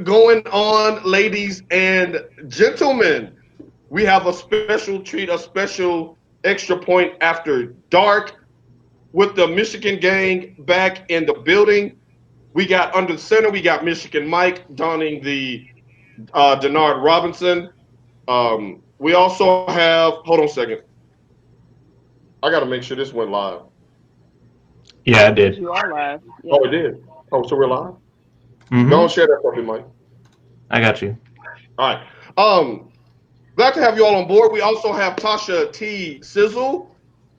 going on, ladies and gentlemen? We have a special treat, a special extra point after dark with the Michigan gang back in the building. We got under the center, we got Michigan Mike donning the Denard Robinson. We also have, hold on a second. I got to make sure this went live. Yeah, I Yes, did. you are live. Oh, Yeah. it did. Oh, so we're live? Mm-hmm. Don't share that puppy, Mike. I got you. All right. Glad to have you all on board. We also have Tosha T. Sizzle.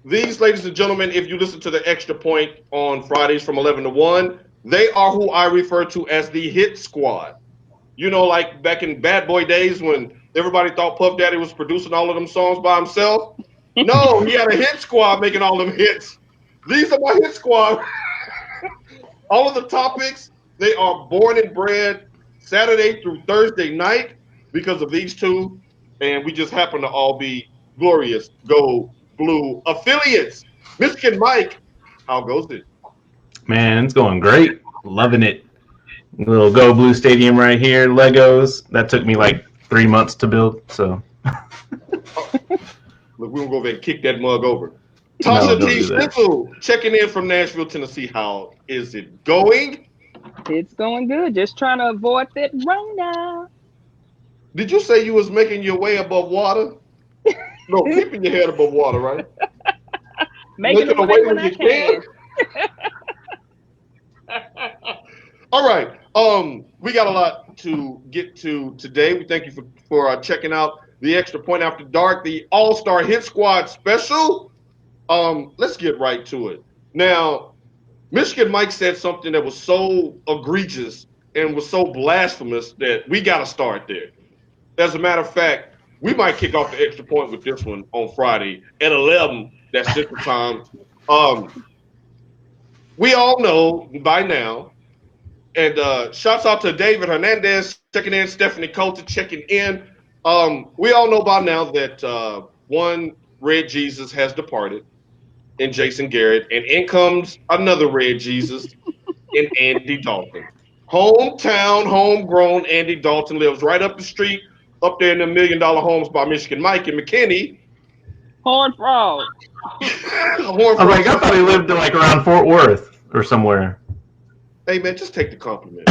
These, ladies and gentlemen, if you listen to the extra point on Fridays from 11 to 1, they are who I refer to as the hit squad. You know, like back in Bad Boy days when everybody thought Puff Daddy was producing all of them songs by himself. No, he had a hit squad making all them hits. These are my hit squad. All of the topics, they are born and bred Saturday through Thursday night because of these two. And we just happen to all be glorious Go Blue affiliates. Michigan Mike, how goes it? Man, it's going great. Loving it. Little Go Blue Stadium right here. Legos. That took me like 3 months to build. So Oh, look, we're going to go over and kick that mug over. no, Tasha don't T. do that. Sizzle checking in from Nashville, Tennessee. How is it going? It's going good. Just trying to avoid that Rona. Did you say you was making your way above water? No, keeping your head above water, right? Making Making a a way way when when I you can. can. All right. We got a lot to get to today. We thank you for checking out the Extra Point After Dark, the All Star Hit Squad special. Let's get right to it. Now, Michigan Mike said something that was so egregious and was so blasphemous that we got to start there. As a matter of fact, we might kick off the Extra Point with this one on Friday at 11. That's Central Time. Um, we all know by now. And shouts out to David Hernandez checking in, Stephanie Coulter checking in. We all know by now that one Red Jesus has departed in Jason Garrett, and in comes another Red Jesus in Andy Dalton. Hometown, homegrown Andy Dalton lives right up the street, up there in the $1 million homes by Michigan Mike and McKinney. Horn frog. Horn I was like, I Frogs. thought he lived like around Fort Worth or somewhere. Hey man, just take the compliment.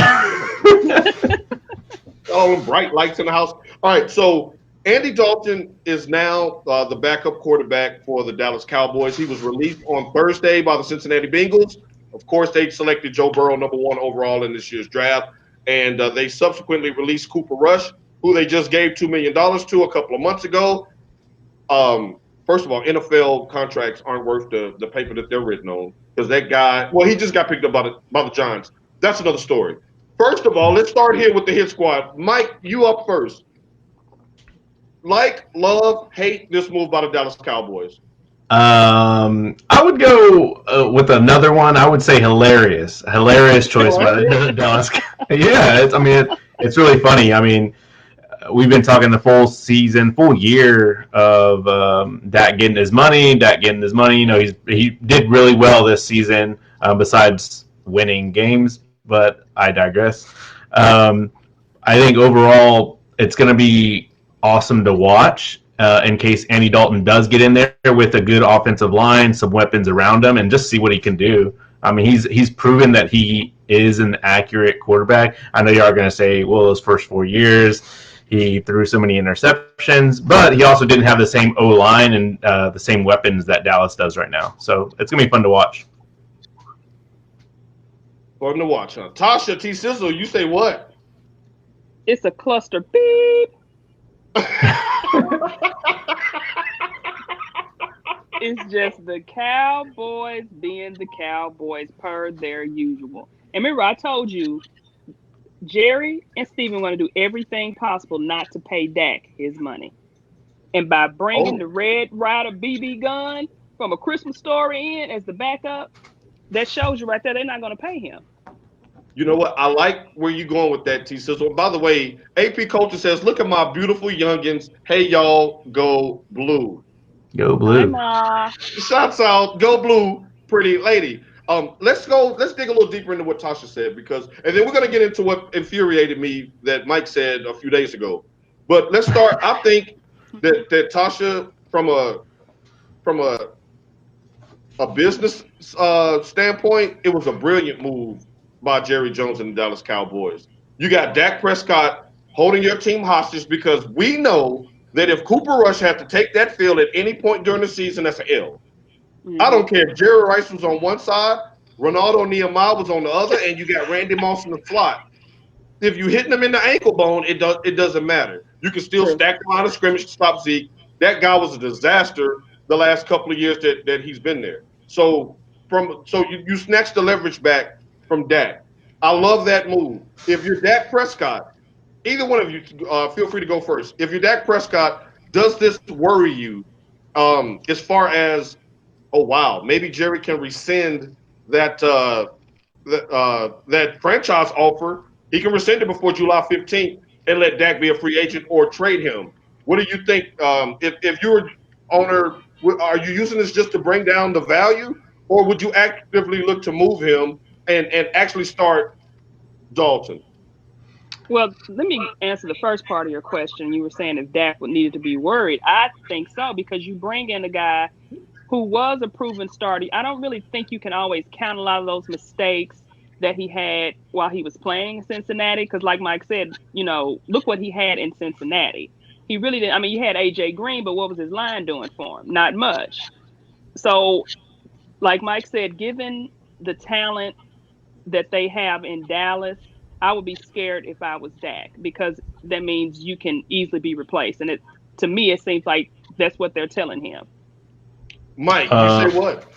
All them bright lights in the house. All right, so Andy Dalton is now the backup quarterback for the Dallas Cowboys. He was released on Thursday by the Cincinnati Bengals. Of course, they selected Joe Burrow number one overall in this year's draft, and they subsequently released Cooper Rush, who they just gave $2 million to a couple of months ago. First of all, NFL contracts aren't worth the paper that they're written on because that guy, well, he just got picked up by the Giants. That's another story. First of all, let's start here with the hit squad. Mike, you up first. Like, love, hate this move by the Dallas Cowboys. I would go with another one. I would say hilarious. Hilarious choice by Hilarious? the Dallas. Yeah, it's really funny. I mean, we've been talking the full season, full year of Dak getting his money. Dak getting his money. You know, he did really well this season, besides winning games. But I digress. Um, I think overall it's going to be awesome to watch. In case Andy Dalton does get in there with a good offensive line, some weapons around him, and just see what he can do. I mean, he's proven that he is an accurate quarterback. I know you are going to say, well, his first 4 years, he threw so many interceptions, but he also didn't have the same O line and the same weapons that Dallas does right now. So it's going to be fun to watch. Fun to watch, huh? Tasha T. Sizzle, you say what? It's a cluster beep. It's just the Cowboys being the Cowboys per their usual. And remember, I told you, Jerry and Steven want to do everything possible not to pay Dak his money. And by bringing the Oh, Red Ryder BB gun from A Christmas Story in as the backup, that shows you right there they're not going to pay him. you know what? I like where you going with that, T. Sizzle. By the way, AP Culture says, look at my beautiful youngins. Hey, y'all, go blue. Go Hi, blue. Ma. Shouts out, go blue, pretty lady. Let's go. Let's dig a little deeper into what Tosha said and then we're gonna get into what infuriated me that Mike said a few days ago. But let's start. I think that Tosha, from a business standpoint, it was a brilliant move by Jerry Jones and the Dallas Cowboys. You got Dak Prescott holding your team hostage because we know that if Cooper Rush had to take that field at any point during the season, that's an L. I don't care if Jerry Rice was on one side, Ronaldo Nehemiah was on the other, and you got Randy Moss in the slot. If you hitting him in the ankle bone, it doesn't matter. You can still stack the line of scrimmage to stop Zeke. That guy was a disaster the last couple of years that he's been there. So you snatch the leverage back from Dak. I love that move. If you're Dak Prescott, either one of you, feel free to go first. If you're Dak Prescott, does this worry you as far as, oh wow, maybe Jerry can rescind that that franchise offer? He can rescind it before July 15th and let Dak be a free agent or trade him. What do you think? If you were owner, are you using this just to bring down the value, or would you actively look to move him and actually start Dalton? Well, let me answer the first part of your question. You were saying if Dak would needed to be worried. I think so, because you bring in a guy who was a proven starter. I don't really think you can always count a lot of those mistakes that he had while he was playing in Cincinnati. Because like Mike said, look what he had in Cincinnati. He really didn't. I mean, you had A.J. Green, but what was his line doing for him? Not much. So, like Mike said, given the talent that they have in Dallas, I would be scared if I was Dak, because that means you can easily be replaced. And to me, it seems like that's what they're telling him. Mike, you say what?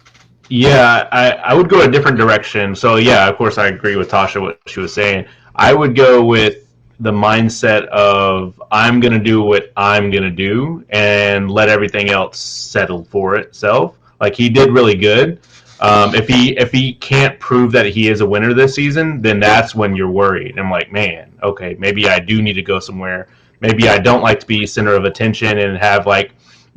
Yeah, I would go a different direction. So, yeah, of course, I agree with Tosha, what she was saying. I would go with the mindset of I'm going to do what I'm going to do and let everything else settle for itself. Like, he did really good. If he can't prove that he is a winner this season, then that's when you're worried. I'm like, man, okay, maybe I do need to go somewhere. Maybe I don't like to be center of attention and have, like,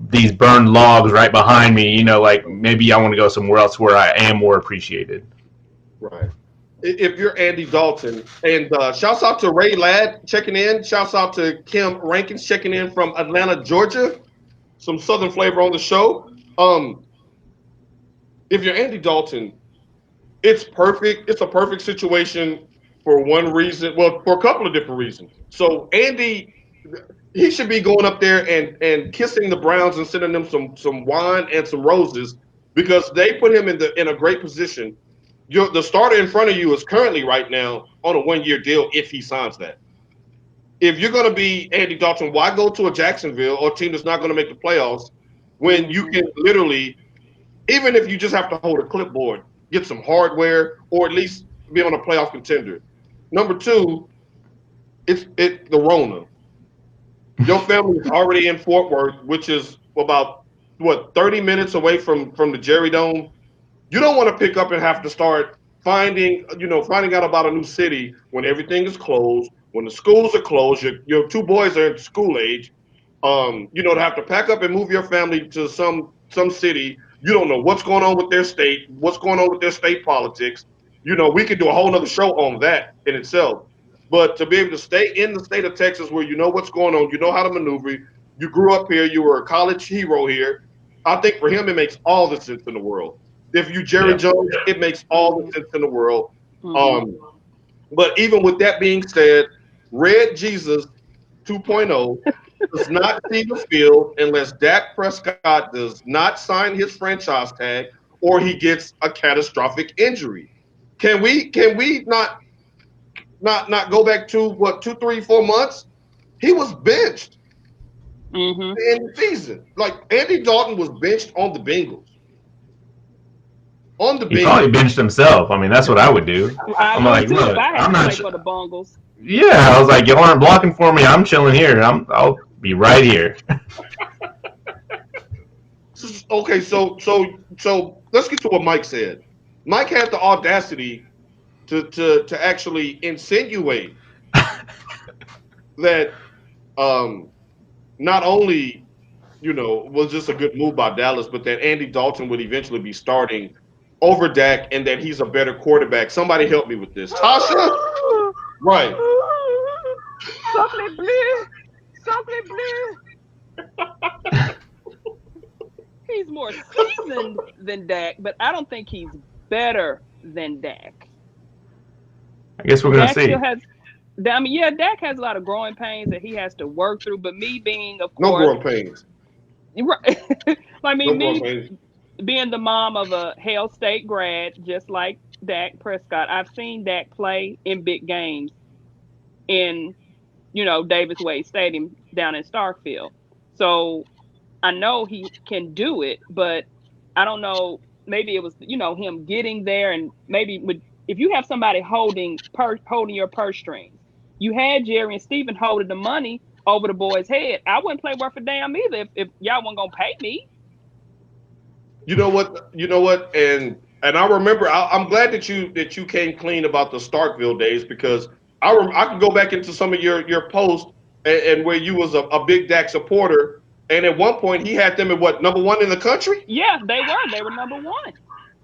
these burned logs right behind me, like maybe I want to go somewhere else where I am more appreciated. Right. If you're Andy Dalton, and shouts out to Ray Ladd checking in, shouts out to Kim Rankins checking in from Atlanta, Georgia, some Southern flavor on the show. If you're Andy Dalton, it's perfect. It's a perfect situation for one reason. Well, for a couple of different reasons. So Andy, he should be going up there and kissing the Browns and sending them some wine and some roses, because they put him in a great position. The starter in front of you is currently right now on a 1-year deal if he signs that. If you're going to be Andy Dalton, why go to a Jacksonville or a team that's not going to make the playoffs when you can literally, even if you just have to hold a clipboard, get some hardware or at least be on a playoff contender? Number two, it's the Rona. Your family is already in Fort Worth, which is about 30 minutes away from the Jerry Dome. You don't want to pick up and have to start finding out about a new city when everything is closed, when the schools are closed. Your two boys are in school age. To have to pack up and move your family to some city. You don't know what's going on with their state, what's going on with their state politics. We could do a whole other show on that in itself. But to be able to stay in the state of Texas where you know what's going on, you know how to maneuver, you grew up here, you were a college hero here. I think for him, it makes all the sense in the world. If you Jerry Jones, it makes all the sense in the world. Mm-hmm. But even with that being said, Red Jesus 2.0 does not see the field unless Dak Prescott does not sign his franchise tag or he gets a catastrophic injury. Can we not go back to 2, 3, 4 months? He was benched in the season. Like, Andy Dalton was benched on the Bengals. He probably benched himself. I mean, that's what I would do. I'm like, look, I'm not for the Bengals. Yeah, I was like, y'all aren't blocking for me. I'm chilling here. I'll be right here. Okay, so let's get to what Mike said. Mike had the audacity to actually insinuate that not only was this a good move by Dallas, but that Andy Dalton would eventually be starting over Dak and that he's a better quarterback. Somebody help me with this. Tosha? Right. Chocolate blue. Chocolate blue. He's more seasoned than Dak, but I don't think he's better than Dak. I guess we're going to Dak see. still has, I mean, yeah, Dak has a lot of growing pains that he has to work through. But me being, of No course, growing pains. right? I mean, No growing me pains. being the mom of a Hale State grad, just like Dak Prescott, I've seen Dak play in big games in, Davis Wade Stadium down in Starkville. So I know he can do it, but I don't know. Maybe it was, him getting there, and maybe if you have somebody holding your purse strings, you had Jerry and Stephen holding the money over the boy's head. I wouldn't play worth a damn either if y'all weren't gonna pay me. You know what? And I remember. I'm glad that you came clean about the Starkville days because I can go back into some of your posts and where you was a big Dak supporter, and at one point he had them at what, number one in the country? Yeah, they were number one.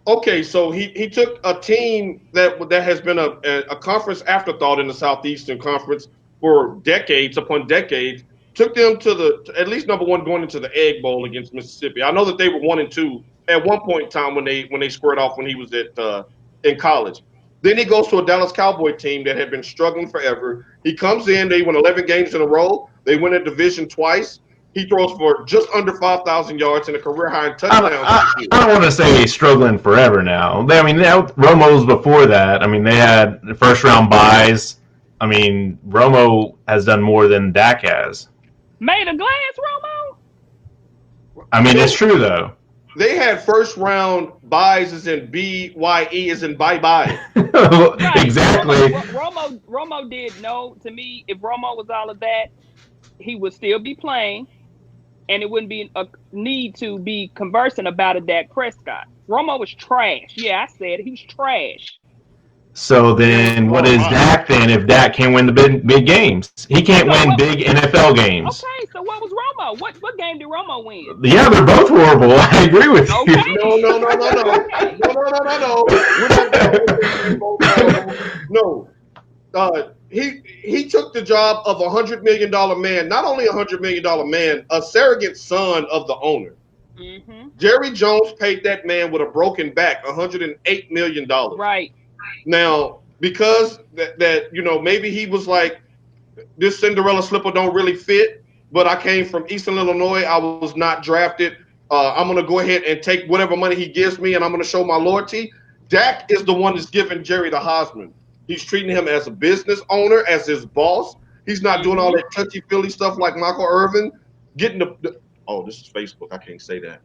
Okay, so he took a team that has been a conference afterthought in the Southeastern Conference for decades upon decades, took them to at least number one going into the Egg Bowl against Mississippi. I know that they were 1-2 at one point in time when they squared off when he was in college. Then he goes to a Dallas Cowboy team that had been struggling forever. He comes in, they won 11 games in a row. They win a division twice. He throws for just under 5,000 yards and a career high in touchdowns. I don't want to say he's struggling forever now. I mean, Romo's before that. I mean, they had first round buys. I mean, Romo has done more than Dak has. Made of glass, Romo? I mean, it's true though. They had first round buys as in BYE as in bye bye. Right. Exactly. Romo did to me, if Romo was all of that, he would still be playing, and it wouldn't be a need to be conversing about a Dak Prescott. Romo was trash. Yeah, I said he was trash. So then, what is Dak then? If Dak can't win the big games, he can't win big NFL games. Okay, so what was Romo? What game did Romo win? Yeah, they're both horrible. I agree with you. Okay. No. No. He took the job of $100 million man, not only $100 million man, a surrogate son of the owner. Mm-hmm. Jerry Jones paid that man with a broken back $108 million. Right. Now, because that maybe he was like, this Cinderella slipper don't really fit, but I came from Eastern Illinois. I was not drafted. I'm going to go ahead and take whatever money he gives me, and I'm going to show my loyalty. Dak is the one that's giving Jerry the Heisman. He's treating him as a business owner, as his boss. He's not doing all that touchy-feely stuff like Michael Irvin. Getting oh, this is Facebook. I can't say that.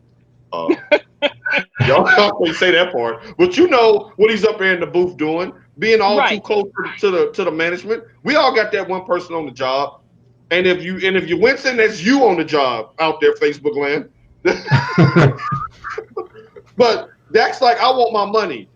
Y'all can't say that part. But you know what he's up there in the booth doing, being all too close to the management. We all got that one person on the job. And if you Winston, that's you on the job out there, Facebook land. But Dak's like, I want my money.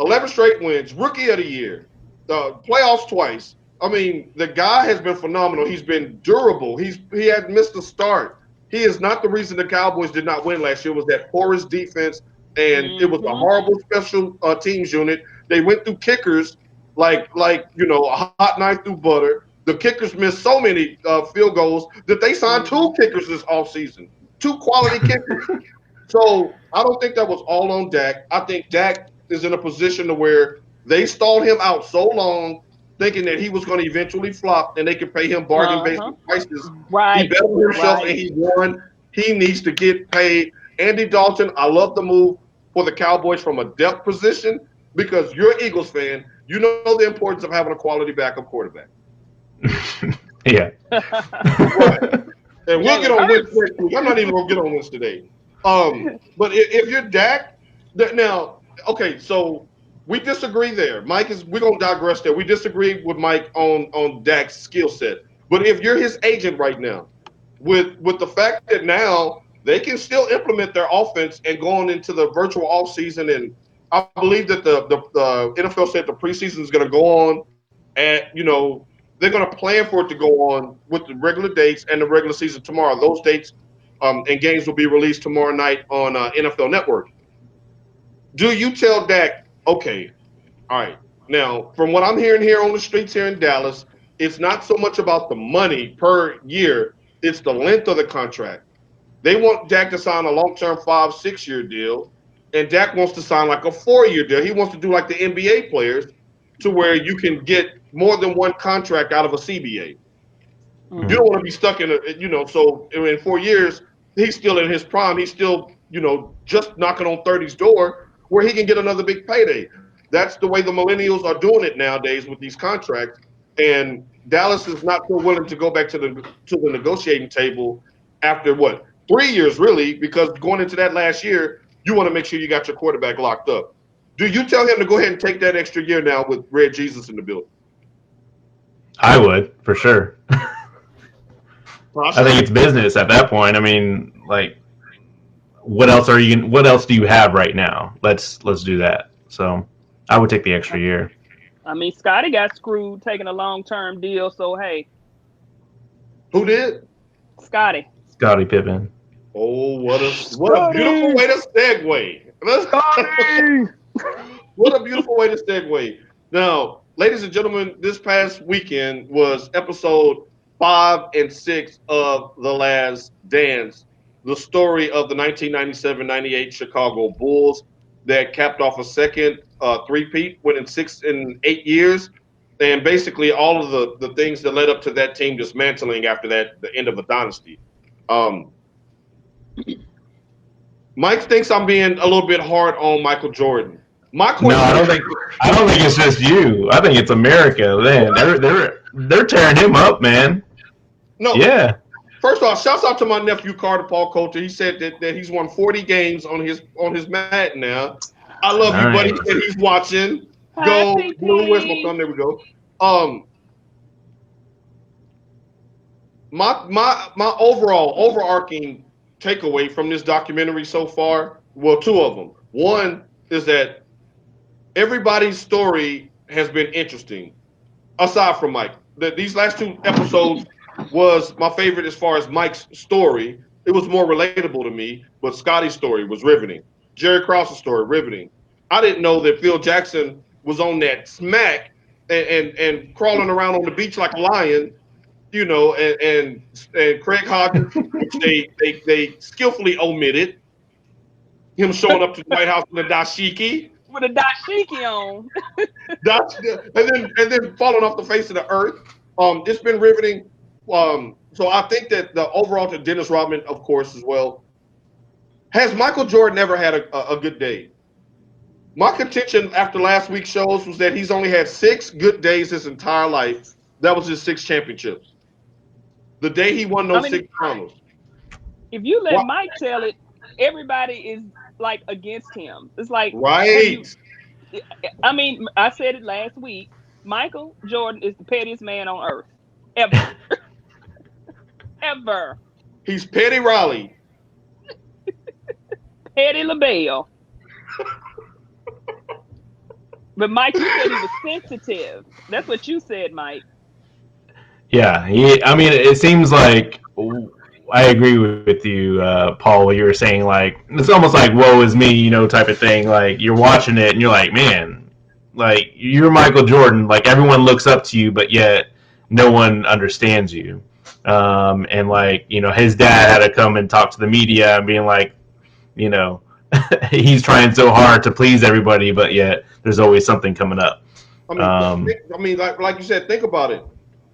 11 straight wins, rookie of the year, playoffs twice. I mean, the guy has been phenomenal. He's been durable. He had missed a start. He is not the reason the Cowboys did not win last year. It was that porous defense, and it was a horrible special teams unit. They went through kickers like a hot knife through butter. The kickers missed so many field goals that they signed 2 kickers this offseason, 2 quality kickers. So I don't think that was all on Dak. I think Dak is in a position to where they stalled him out so long, thinking that he was going to eventually flop and they could pay him bargain-based prices. Right. He betted himself and he won. He needs to get paid. Andy Dalton, I love the move for the Cowboys from a depth position because you're an Eagles fan. You know the importance of having a quality backup quarterback. Yeah. Right. And we'll get on Wentz next week. I'm not even going to get on Wentz today. But if you're Dak, now, okay, so we disagree there. We're going to digress there. We disagree with Mike on Dak's skill set. But if you're his agent right now, with the fact that now they can still implement their offense and going into the virtual offseason, and I believe that the NFL said the preseason is going to go on, and they're going to plan for it to go on with the regular dates and the regular season tomorrow. Those dates and games will be released tomorrow night on NFL Network. Do you tell Dak, okay, all right, now from what I'm hearing here on the streets here in Dallas, it's not so much about the money per year, it's the length of the contract. They want Dak to sign a long-term 5, 6 year deal, and Dak wants to sign like a 4 year deal. He wants to do like the NBA players, to where you can get more than one contract out of a CBA. You don't Mm-hmm. want to be stuck in so in 4 years, he's still in his prime. He's still, just knocking on 30's door where he can get another big payday. That's the way the millennials are doing it nowadays with these contracts. And Dallas is not so willing to go back to the negotiating table after what, 3 years really, because going into that last year, you want to make sure you got your quarterback locked up. Do you tell him to go ahead and take that extra year now with Red Jesus in the building? I would for sure. I think it's business at that point. I mean, like, what else are you? What else do you have right now? Let's do that. So, I would take the extra year. I mean, Scotty got screwed taking a long-term deal. So hey, Who did? Scotty. Scottie Pippen. Oh, what a beautiful way to segue. What a beautiful way to segue. Now, ladies and gentlemen, this past weekend was episode 5 and 6 of The Last Dance, the story of the 1997-98 Chicago Bulls that capped off a second three-peat, winning 6 in 8 years, and basically all of the things that led up to that team dismantling after that, the end of a dynasty. Mike thinks I'm being a little bit hard on Michael Jordan. My question. No, I don't think it's just you. I think it's America. Man, they're tearing him up, man. No. Yeah. First off, shouts out to my nephew Carter Paul Coulter. He said that he's won 40 games on his mat now. I love you, buddy. He said he's watching. Go. Where's my thumb? There we go. My overarching takeaway from this documentary so far, well, two of them. One is that everybody's story has been interesting, aside from Mike. These last two episodes was my favorite as far as Mike's story. It was more relatable to me, but Scotty's story was riveting. Jerry Krause's story, riveting. I didn't know that Phil Jackson was on that smack and crawling around on the beach like a lion, and Craig Hodges, which they skillfully omitted, him showing up to the White House in a dashiki. With a dashiki on. and then falling off the face of the earth. It's been riveting. So I think that the overall to Dennis Rodman, of course, as well. Has Michael Jordan ever had a good day? My contention after last week's shows was that he's only had 6 good days his entire life. That was his 6 championships. The day he won those 6 finals. If you let Mike tell it, everybody is like against him. It's like, right. I mean, I said it last week. Michael Jordan is the pettiest man on earth ever. Ever. He's Petty Riley. Petty LaBelle. But Mike, you said he was sensitive. That's what you said, Mike. Yeah, I mean, it seems like I agree with you, Paul. You were saying like it's almost like "woe is me," type of thing. Like you're watching it and you're like, man, like you're Michael Jordan. Like everyone looks up to you, but yet no one understands you. And like his dad had to come and talk to the media and being like, he's trying so hard to please everybody, but yet there's always something coming up. I mean, like you said, think about it.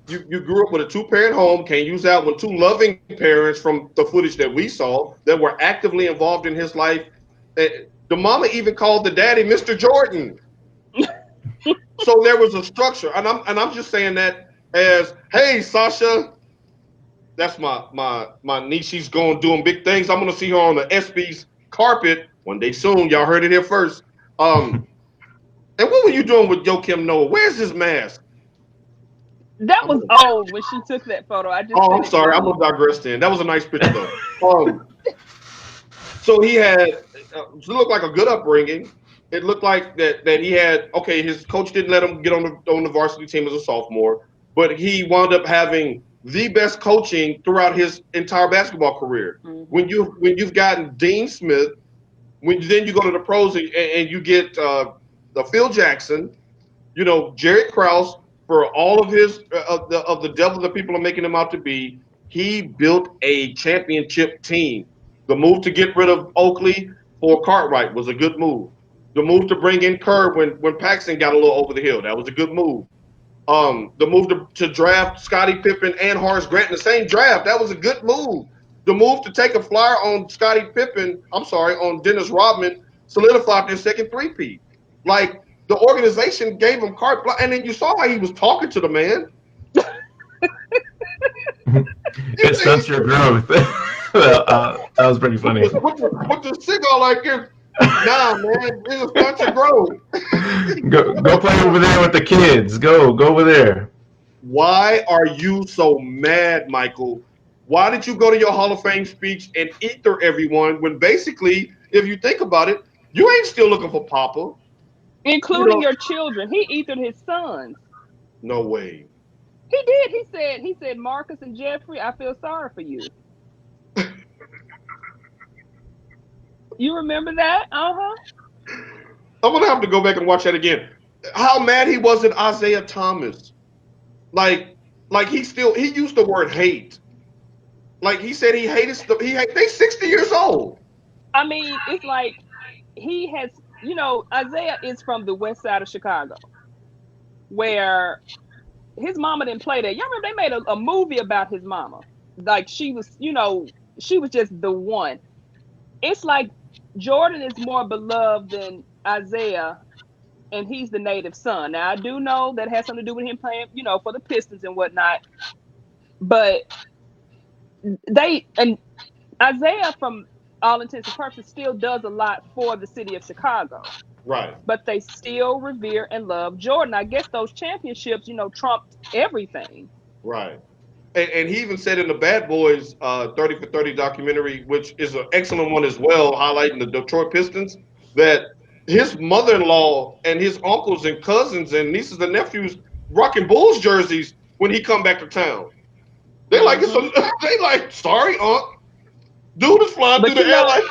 You grew up with a 2-parent home. Can't use that one. 2 loving parents from the footage that we saw that were actively involved in his life. The mama even called the daddy Mr. Jordan. So there was a structure, and I'm just saying that as, hey, Sasha, that's my niece. She's going doing big things. I'm gonna see her on the ESPYs carpet one day soon. Y'all heard it here first. And what were you doing with Joakim Noah? Where's his mask? That was old when she took that photo. I'm sorry. I'm gonna digress then. That was a nice picture though. So he had it looked like a good upbringing. It looked like that he had his coach didn't let him get on the varsity team as a sophomore, but he wound up having the best coaching throughout his entire basketball career. Mm-hmm. When you've gotten Dean Smith, When then you go to the pros and you get the Phil Jackson, Jerry Krause, for all of his of the devil that people are making him out to be. He built a championship team. The move to get rid of Oakley for Cartwright was a good move. The move to bring in Kerr when Paxton got a little over the hill, that was a good move. The move to draft Scottie Pippen and Horace Grant in the same draft, that was a good move. The move to take a flyer on on Dennis Rodman, solidified their second three-peat. Like, the organization gave him carte blanche, and then you saw how he was talking to the man. It stunts your growth. That was pretty funny. With the cigar like this, nah, man, it's a stunts your growth. Go play over there with the kids. Go over there. Why are you so mad, Michael? Why did you go to your Hall of Fame speech and ether everyone when basically, if you think about it, you ain't still looking for Papa? Including your children. He ethered his sons. No way. He did. He said, Marcus and Jeffrey, I feel sorry for you. You remember that? Uh-huh. I'm going to have to go back and watch that again. How mad he was at Isaiah Thomas. Like he used the word hate. Like, he said they 60 years old. I mean, it's like he has, Isaiah is from the west side of Chicago, where his mama didn't play there. Y'all remember they made a movie about his mama. Like, she was, she was just the one. It's like Jordan is more beloved than Isaiah, and he's the native son. Now, I do know that has something to do with him playing, for the Pistons and whatnot. But Isaiah, from all intents and purposes, still does a lot for the city of Chicago. Right. But they still revere and love Jordan. I guess those championships, trumped everything. Right. And he even said in the Bad Boys 30 for 30 documentary, which is an excellent one as well, highlighting the Detroit Pistons, that his mother-in-law and his uncles and cousins and nieces and nephews rocking Bulls jerseys when he come back to town. They like sorry, Aunt. Dude is flying through the air like.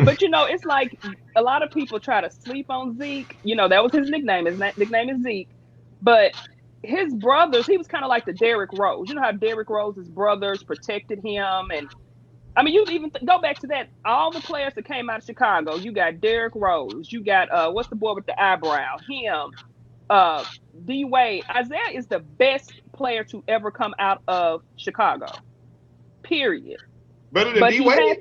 But it's like a lot of people try to sleep on Zeke. That was his nickname. His nickname is Zeke. But his brothers, he was kind of like the Derrick Rose. You know how Derrick Rose's brothers protected him, and I mean, you even go back to that. All the players that came out of Chicago, you got Derrick Rose, you got what's the boy with the eyebrow? Him, D Wade. Isaiah is the best player to ever come out of Chicago. Period. Better than D Wade?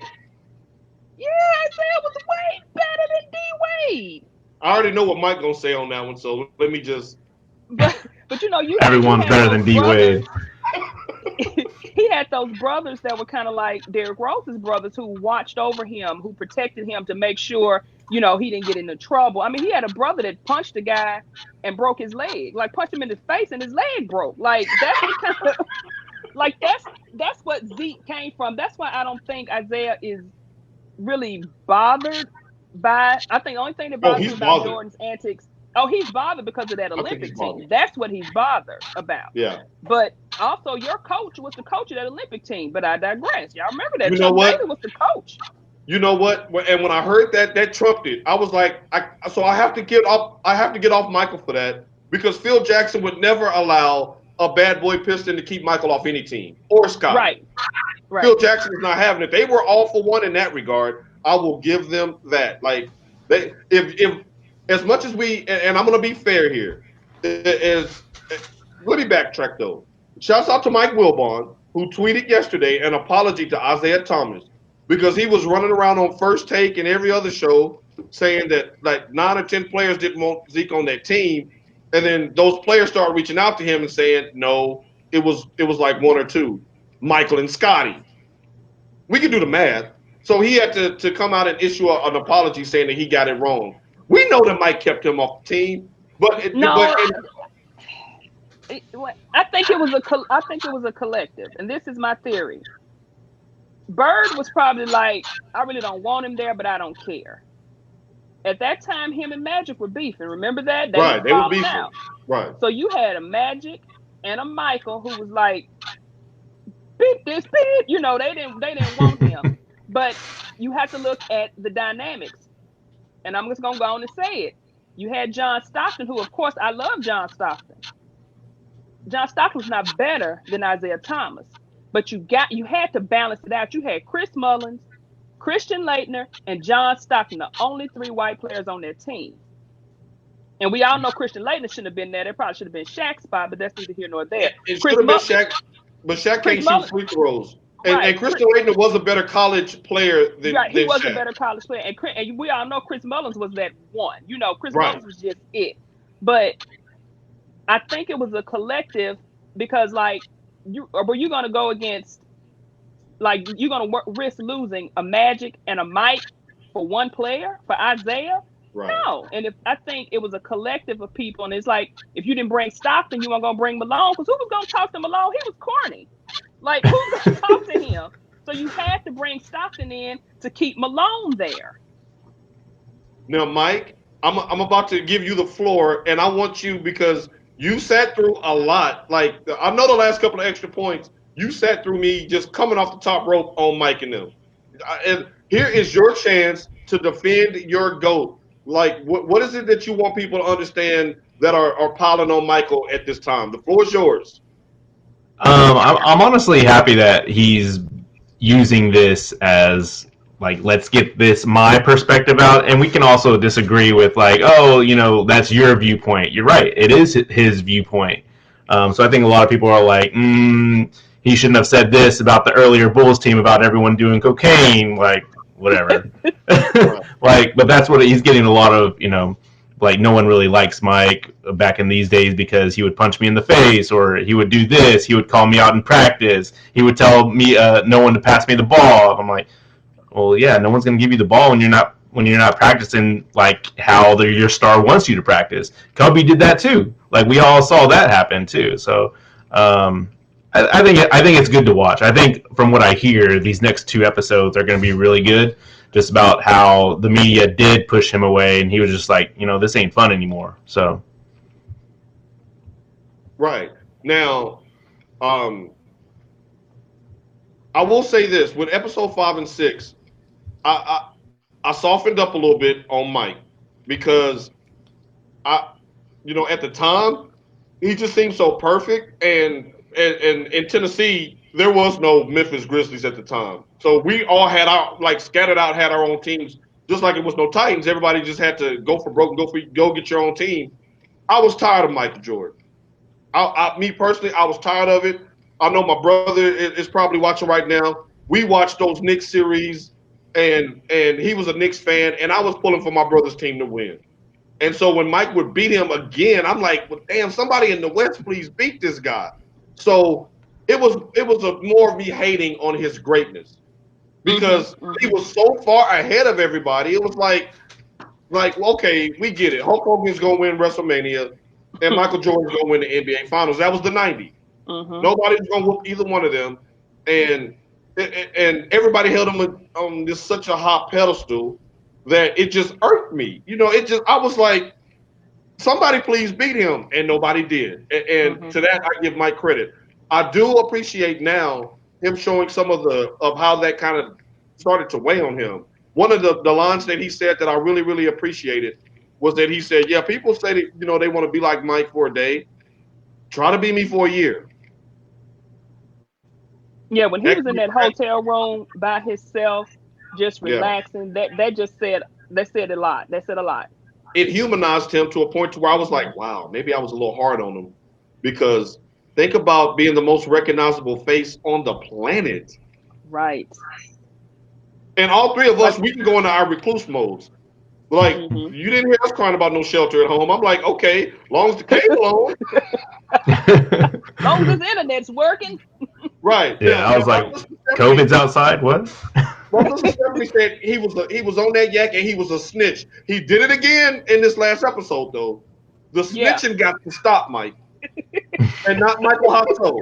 Yeah, Isaiah was way better than D Wade. I already know what Mike gonna say on that one, so let me just. But everyone's better than D Wade. He had those brothers that were kind of like Derrick Rose's brothers, who watched over him, who protected him to make sure he didn't get into trouble. I mean, he had a brother that punched a guy and broke his leg, like punched him in the face and his leg broke. Like, that's what kind of like that's what Zeke came from. That's why I don't think Isaiah is really bothered by. I think the only thing that bothers him about Jordan's antics. Oh, he's bothered because of that Olympic team. That's what he's bothered about. Yeah. But also, your coach was the coach of that Olympic team. But I digress. Y'all remember that? You know what? David was the coach. You know what? And when I heard that trumped it. I was like, I have to get off Michael for that, because Phil Jackson would never allow a bad boy Piston to keep Michael off any team or Scott. Right. Phil Jackson is not having it. They were all for one in that regard. I will give them that. Like, if as much as and I'm going to be fair here, let me backtrack though. Shouts out to Mike Wilbon, who tweeted yesterday an apology to Isaiah Thomas, because he was running around on First Take and every other show saying that like 9 or 10 players didn't want Zeke on that team, and then those players started reaching out to him and saying, no, it was like 1 or 2, Michael and Scotty. We can do the math. So he had to come out and issue an apology saying that he got it wrong. We know that Mike kept him off the team, I think it was a collective, and this is my theory. Bird was probably like, I really don't want him there, but I don't care. At that time, him and Magic were beefing. Remember that? They were beefing. Out. Right. So you had a Magic and a Michael who was like, beep this, beep. They didn't want him. But you have to look at the dynamics. And I'm just going to go on and say it. You had John Stockton, who, of course, I love John Stockton. John Stockton was not better than Isaiah Thomas. But you had to balance it out. You had Chris Mullins, Christian Laettner, and John Stockton, the only 3 white players on their team. And we all know Christian Laettner shouldn't have been there. That probably should have been Shaq's spot, but that's neither here nor there. It should have been Shaq, but Shaq can't shoot free throws. And Christian Laettner was a better college player than he was Shaq. A better college player. And we all know Chris Mullins was that one. Chris Mullins was just it. But I think it was a collective because, were you going to go against, you're going to risk losing a Magic and a Mike for one player, for Isaiah? Right. No. And I think it was a collective of people. And it's like, if you didn't bring Stockton, you weren't going to bring Malone. Because who was going to talk to Malone? He was corny. Who's going to talk to him? So you had to bring Stockton in to keep Malone there. Now, Mike, I'm about to give you the floor. And I want you, because you sat through a lot. I know the last couple of extra points, you sat through me just coming off the top rope on Mike and them. And here is your chance to defend your GOAT. What is it that you want people to understand that are piling on Michael at this time? The floor is yours. I'm honestly happy that he's using this as let's get my perspective out, and we can also disagree with that's your viewpoint. You're right, it is his viewpoint. So I think a lot of people are like, he shouldn't have said this about the earlier Bulls team about everyone doing cocaine, whatever. But that's what he's getting a lot of, no one really likes Mike back in these days because he would punch me in the face, or he would do this, he would call me out in practice, he would tell me no one to pass me the ball. I'm like, well, yeah, no one's going to give you the ball when you're not practicing how your star wants you to practice. Kobe did that too. We all saw that happen too. So I think it's good to watch. I think from what I hear, these next 2 episodes are going to be really good. Just about how the media did push him away, and he was just this ain't fun anymore. So, right now, I will say this: with episode 5 and 6, I softened up a little bit on Mike because at the time he just seemed so perfect, and in Tennessee there was no Memphis Grizzlies at the time. So we all had scattered out, had our own teams, just like it was no Titans. Everybody just had to go for broke, go get your own team. I was tired of Michael Jordan. Me personally, I was tired of it. I know my brother is probably watching right now. We watched those Knicks series, and he was a Knicks fan, and I was pulling for my brother's team to win. And so when Mike would beat him again, I'm like, well, damn, somebody in the West, please beat this guy. So it was more of me hating on his greatness. Because he was so far ahead of everybody. It was okay, we get it. Hulk Hogan's going to win WrestleMania, and Michael Jordan's going to win the NBA Finals. That was the 90s. Nobody's going to whoop either one of them. And everybody held him on this such a high pedestal that it just irked me. I was like, somebody please beat him, and nobody did. And to that, I give Mike credit. I do appreciate now him showing some of how that kind of started to weigh on him. One of the lines that he said that I really, really appreciated was that he said, yeah, people say that, they want to be like Mike for a day. Try to be me for a year. Yeah, when he was in that hotel room by himself, just relaxing, that said a lot. That said a lot. It humanized him to a point to where I was like, wow, maybe I was a little hard on him, because think about being the most recognizable face on the planet. Right. And all 3 of us, we can go into our recluse modes. You didn't hear us crying about no shelter at home. I'm like, okay, long as the cable on. Long as the internet's working. Right. Yeah, I was like, COVID's outside? What? Well, Mr. Stephanie said he was on that yak and he was a snitch. He did it again in this last episode, though. The snitching got to stop, Mike. And not Michael Hotto.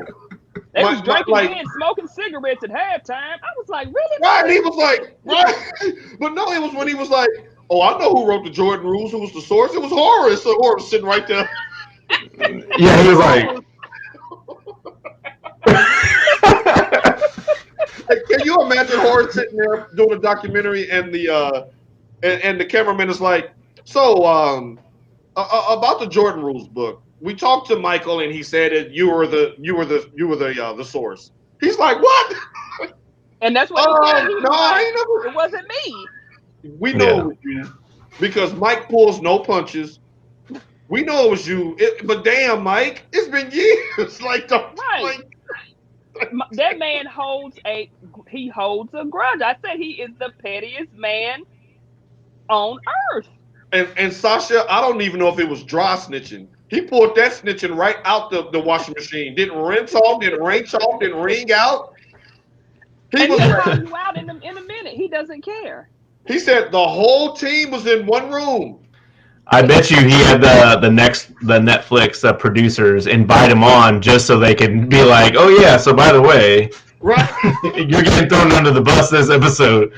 They was drinking and smoking cigarettes at halftime. I was like, really? Right, he was like, right. But no, it was when he was like, oh, I know who wrote the Jordan rules, who was the source. It was Horace. So Horace was sitting right there. Yeah, he was like... Can you imagine Horace sitting there doing a documentary, and the cameraman is like, "So, about the Jordan Rules book, we talked to Michael, and he said that you were the source." He's like, "What?" And that's what he said. He was No, I like, ain't never. it wasn't me. We know it was you because Mike pulls no punches. We know it was you, but damn, Mike, it's been years. Right. That man holds a grudge. I said he is the pettiest man on earth. And Sasha, I don't even know if it was dry snitching. He pulled that snitching right out the washing machine. Didn't rinse off, didn't rinse off, didn't wring out. And he'll call you out in a minute. He doesn't care. He said the whole team was in one room. I bet you he had the Netflix producers invite him on just so they can be like, oh yeah, so by the way, right, you're getting thrown under the bus this episode.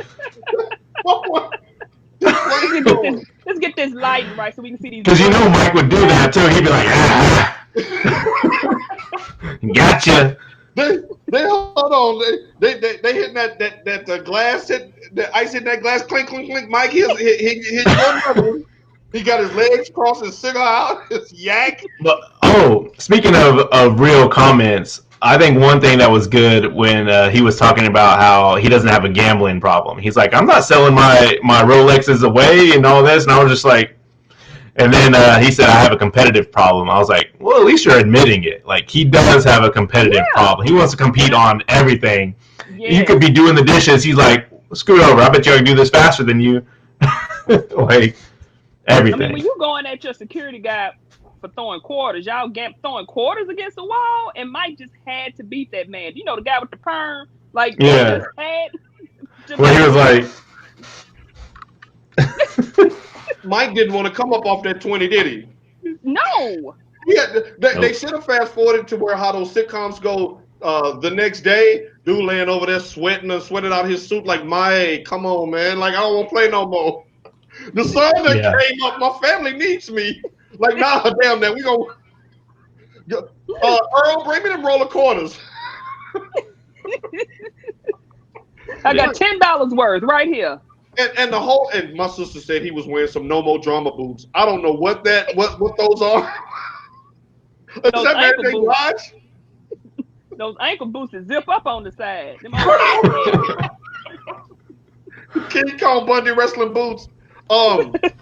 Let's get this lighting right so we can see these. Because you know Mike would do that too. He'd be like, gotcha. They hold on. They hitting that glass, the ice hitting that glass, clink clink clink. Mike he he got his legs crossed, his cigar out, his yak. But speaking of real comments, I think one thing that was good when he was talking about how he doesn't have a gambling problem. He's like, I'm not selling my Rolexes away and all this, and I was just like. And then he said, I have a competitive problem. I was like, well, at least you're admitting it. Like, he does have a competitive problem. He wants to compete on everything. Yeah. You could be doing the dishes. He's like, screw it over. I bet you I can do this faster than you. Like, everything. I mean, when you going at your security guy for throwing quarters, y'all throwing quarters against the wall, and Mike just had to beat that man. You know, the guy with the perm? Like, yeah. Well, he was like... Mike didn't want to come up off that 20, did he? No. Yeah, they should have fast forwarded to where how those sitcoms go the next day. Dude laying over there sweating out his suit like, Mike, come on, man. Like, I don't want to play no more. The song that came up, my family needs me. Like, nah, damn that. We gonna Earl, bring me them roller quarters. I got $10 worth right here. And my sister said he was wearing some no more drama boots. I don't know what those are. Is that Mary J. Blige? Those ankle boots that zip up on the side. King Kong Bundy wrestling boots. But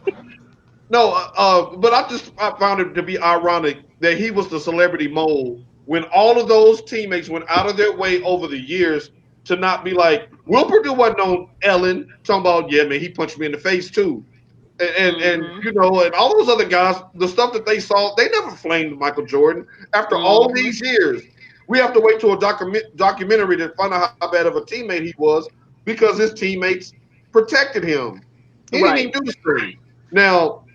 I found it to be ironic that he was the celebrity mole when all of those teammates went out of their way over the years to not be like, Will Purdue wasn't on Ellen talking about, yeah, man, he punched me in the face too. And you know, and all those other guys, the stuff that they saw, they never flamed Michael Jordan. After all these years, we have to wait till a documentary to find out how bad of a teammate he was because his teammates protected him. He didn't even do the thing. Now,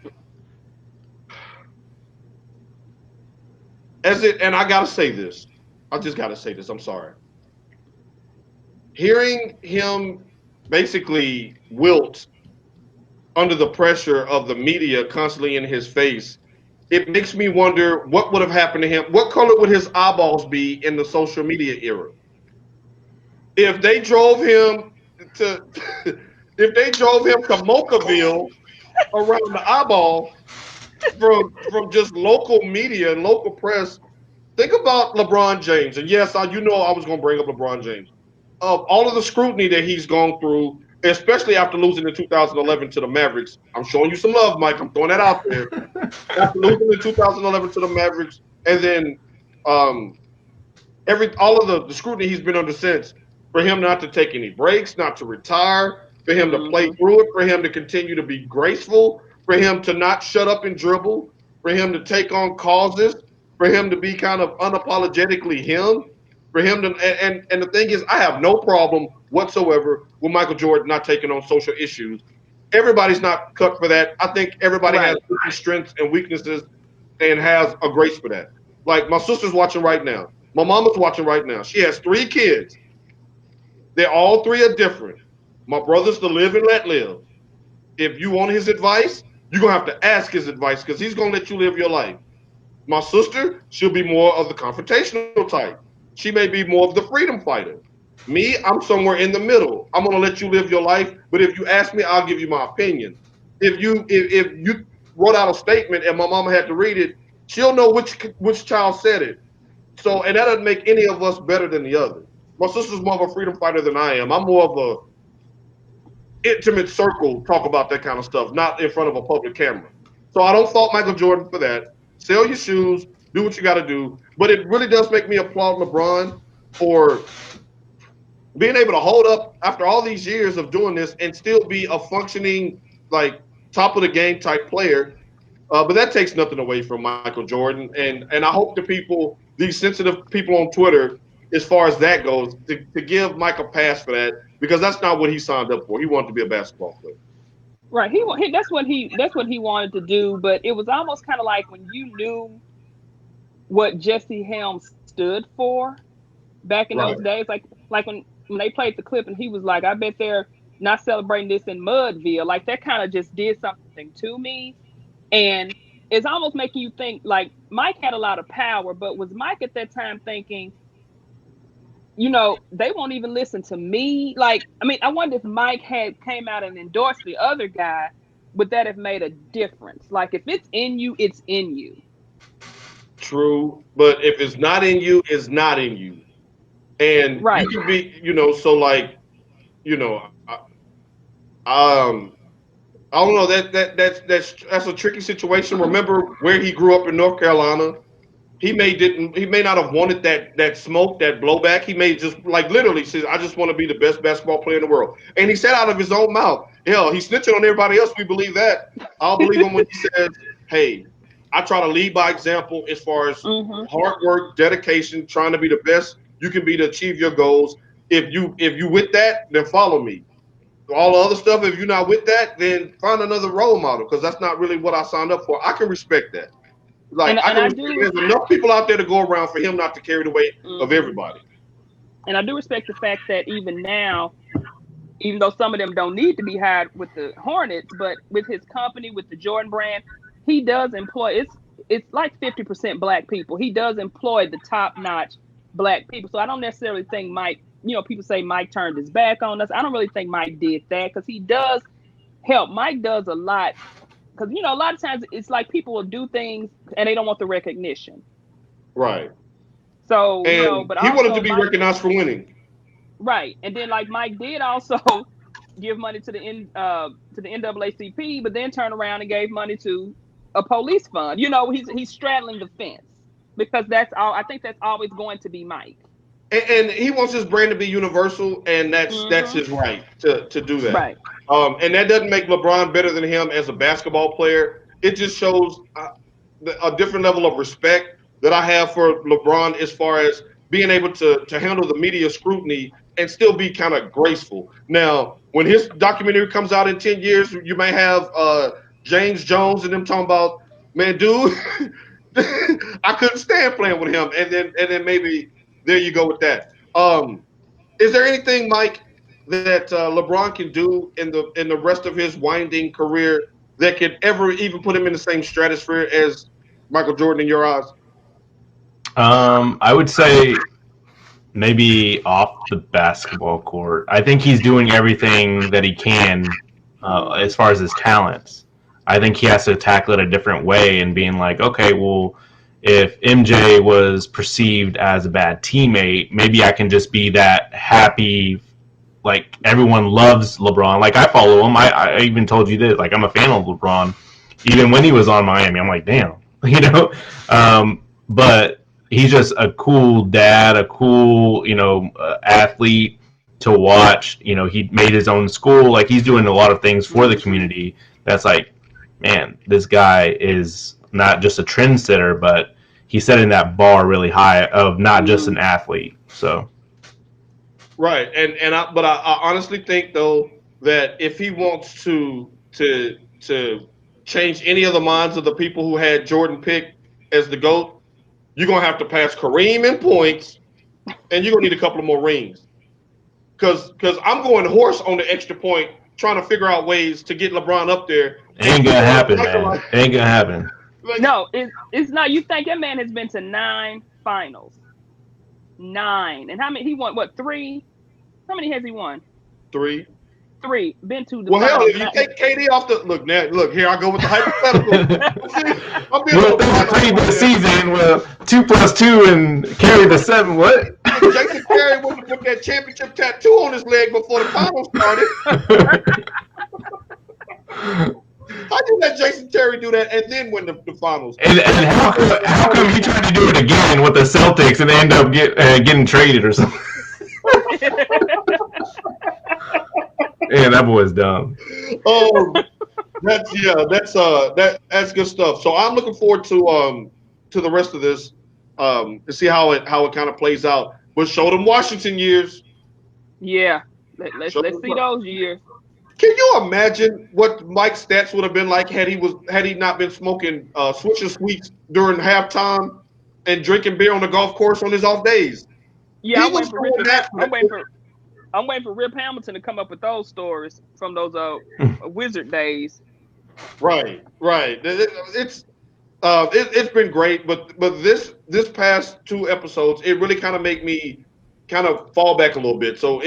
and I gotta say this. I just gotta say this. I'm sorry. Hearing him basically wilt under the pressure of the media constantly in his face, it makes me wonder what would have happened to him. What color would his eyeballs be in the social media era? If they drove him to Mocaville around the eyeball from just local media and local press, think about LeBron James. And yes, I was going to bring up LeBron James. Of all of the scrutiny that he's gone through, especially after losing in 2011 to the Mavericks. I'm showing you some love, Mike. I'm throwing that out there. After losing in 2011 to the Mavericks, and then all of the scrutiny he's been under since, for him not to take any breaks, not to retire, for him to play through it, for him to continue to be graceful, for him to not shut up and dribble, for him to take on causes, for him to be kind of unapologetically him. For him to, and the thing is, I have no problem whatsoever with Michael Jordan not taking on social issues. Everybody's not cut for that. I think everybody has different strengths and weaknesses and has a grace for that. Like my sister's watching right now. My mama's watching right now. She has 3 kids. They're all 3 are different. My brother's the live and let live. If you want his advice, you're going to have to ask his advice because he's going to let you live your life. My sister, she'll be more of the confrontational type. She may be more of the freedom fighter. Me, I'm somewhere in the middle. I'm gonna let you live your life, but if you ask me, I'll give you my opinion. If you wrote out a statement and my mama had to read it, she'll know which child said it. So, and that doesn't make any of us better than the other. My sister's more of a freedom fighter than I am. I'm more of a intimate circle talk about that kind of stuff, not in front of a public camera. So I don't fault Michael Jordan for that. Sell your shoes, do what you got to do. But it really does make me applaud LeBron for being able to hold up after all these years of doing this and still be a functioning, like, top of the game type player. But that takes nothing away from Michael Jordan, and I hope the people, these sensitive people on Twitter, as far as that goes, to give Mike a pass for that, because that's not what he signed up for. He wanted to be a basketball player. Right. That's what he wanted to do, but it was almost kind of like when you knew what Jesse Helms stood for back in Right. those days, like when they played the clip and he was like, I bet they're not celebrating this in Mudville. Like that kind of just did something to me. And it's almost making you think like Mike had a lot of power, but was Mike at that time thinking, they won't even listen to me? Like, I mean, I wonder if Mike had came out and endorsed the other guy, would that have made a difference? Like if it's in you, it's in you. True, but if it's not in you, it's not in you, and you Right. can be, so like, you know, um, I don't know that's a tricky situation. Remember where he grew up in North Carolina. He may not have wanted that smoke, that blowback. He may just like literally says, I just want to be the best basketball player in the world. And he said out of his own mouth, hell, he's snitching on everybody else. We believe that. I'll believe him when he says, hey, I try to lead by example as far as Hmm. hard work, dedication, trying to be the best you can be to achieve your goals. If you with that, then follow me. All the other stuff, if you're not with that, then find another role model, because that's not really what I signed up for. I can respect that. Like, And I and can I respect do. there's enough people out there to go around for him not to carry the weight of Hmm. everybody. And I do respect the fact that even now, even though some of them don't need to be hired with the Hornets, but with his company, with the Jordan brand, he does employ. It's like 50% black people. He does employ the top notch black people. So I don't necessarily think Mike. People say Mike turned his back on us. I don't really think Mike did that because he does help. Mike does a lot because a lot of times it's like people will do things and they don't want the recognition. Right. So And but he wanted also to be Mike. recognized for winning. Right. And then like Mike did also give money to the NAACP, but then turn around and gave money to a police fund. He's straddling the fence because that's all. I think that's always going to be Mike. And he wants his brand to be universal, and that's Hmm. his right to do that. Right. And that doesn't make LeBron better than him as a basketball player. It just shows a different level of respect that I have for LeBron as far as being able to handle the media scrutiny and still be kind of graceful. Now, when his documentary comes out in 10 years, you may have James Jones and them talking about, man, dude, I couldn't stand playing with him. And then maybe there you go with that. Is there anything, Mike, that LeBron can do in the rest of his winding career that could ever even put him in the same stratosphere as Michael Jordan in your eyes? I would say maybe off the basketball court. I think he's doing everything that he can as far as his talents. I think he has to tackle it a different way and being like, okay, well, if MJ was perceived as a bad teammate, maybe I can just be that happy, like everyone loves LeBron. Like I follow him. I even told you this. Like I'm a fan of LeBron. Even when he was on Miami, I'm like, damn, you know. But he's just a cool dad, a cool, athlete to watch. He made his own school. Like he's doing a lot of things for the Hmm. community. That's like, man, this guy is not just a trendsetter, but he's setting that bar really high of not just Hmm. an athlete. So Right, but I honestly think though that if he wants to change any of the minds of the people who had Jordan picked as the GOAT, you're gonna have to pass Kareem in points, and you're gonna need a couple of more rings. Because I'm going horse on the extra point, trying to figure out ways to get LeBron up there, and ain't gonna happen, Michael, man. Ain't gonna happen. like, No, it's not. You think that man has been to 9 finals, 9, and how many he won? What, 3? How many has he won? 3. 3. Been to the Well, hell, finals. if you take KD off the look here I go with the hypothetical. I'm being Well, there's a 3 this season. Well, 2 plus 2 and carry the 7. What? Jason Terry wouldn't have put that championship tattoo on his leg before the finals started. How did that Jason Terry do that and then win the finals? And how come he tried to do it again with the Celtics and they end up getting traded or something? Yeah, that boy's dumb. That's good stuff. So I'm looking forward to the rest of this to see how it kind of plays out. But show them Washington years. Yeah, let's see those years. Can you imagine what Mike's stats would have been like had he not been smoking Swisher Sweets during halftime and drinking beer on the golf course on his off days? Yeah, I'm waiting for Rip Hamilton to come up with those stories from those Wizard days. Right. It's been great, but this past 2 episodes, it really kind of make me kind of fall back a little bit. So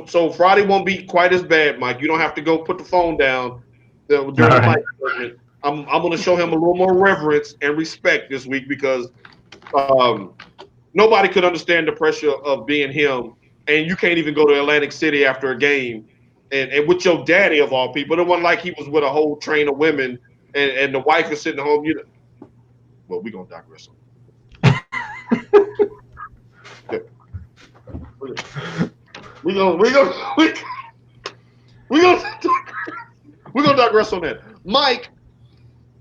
so Friday won't be quite as bad, Mike. You don't have to go put the phone down during the Mike segment. I'm going to show him a little more reverence and respect this week because nobody could understand the pressure of being him, and you can't even go to Atlantic City after a game and with your daddy of all people. It wasn't like he was with a whole train of women and the wife is sitting home. Well, we're gonna digress on that. We're gonna digress on that. Mike,